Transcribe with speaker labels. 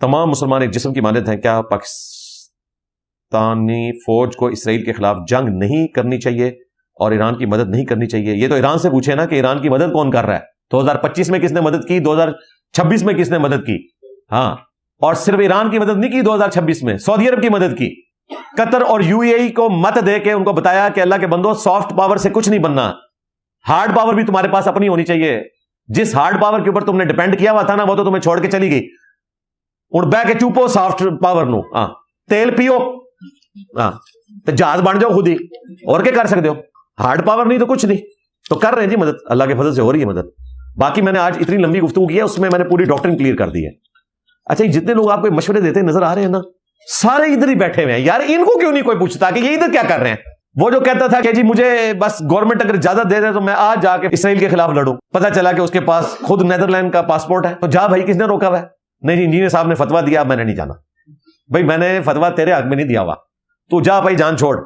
Speaker 1: تمام مسلمان ایک جسم کی مانند ہیں، کیا پاکستانی فوج کو اسرائیل کے خلاف جنگ نہیں کرنی چاہیے اور ایران کی مدد نہیں کرنی چاہیے؟ یہ تو ایران سے پوچھے نا کہ ایران کی مدد کون کر رہا ہے؟ 2025 میں کس نے مدد کی؟ 2026 میں کس نے مدد کی؟ ہاں، اور صرف ایران کی مدد نہیں کی، 2026 میں سعودی عرب کی مدد کی۔ قطر اور یو اے ای کو مت دے کے ان کو بتایا کہ اللہ کے بندو، سافٹ پاور سے کچھ نہیں بننا، ہارڈ پاور بھی تمہارے پاس اپنی ہونی چاہیے۔ جس ہارڈ پاور کے اوپر تم نے ڈیپینڈ کیا ہوا تھا نا، وہ تو تمہیں چھوڑ کے چلی گئی۔ ہن بہ کے چوپو سافٹ پاور نو، ہاں تیل پیو، ہاں تو جہاز بن جاؤ خود ہی، اور کیا کر سکتے ہو؟ ہارڈ پاور نہیں تو کچھ نہیں، تو کر رہے ہیں جی مدد، اللہ کے فضل سے ہو رہی ہے مدد۔ باقی میں نے آج اتنی لمبی گفتگو کی ہے، اس میں نے پوری ڈاکٹرن کلیئر کر دی ہے۔ اچھا، جتنے لوگ آپ کو مشورے دیتے نظر آ رہے ہیں نا، سارے ادھر ہی بیٹھے ہوئے ہیں یار، ان کو کیوں نہیں کوئی پوچھتا کہ یہ ادھر کیا کر رہے ہیں؟ وہ جو کہتا تھا کہ جی مجھے بس گورنمنٹ اگر اجازت دے دے تو میں آج جا کے اسرائیل کے خلاف لڑوں، پتہ چلا کہ اس کے پاس خود نیدرلینڈ کا پاسپورٹ ہے، تو جا بھائی، کس نے روکا ہوا ہے؟ نہیں جی، انجینئر صاحب نے فتویٰ دیا، میں نے نہیں جانا۔ بھائی میں نے فتویٰ تیرے حق میں نہیں دیا ہوا، تو جا بھائی، جان چھوڑ۔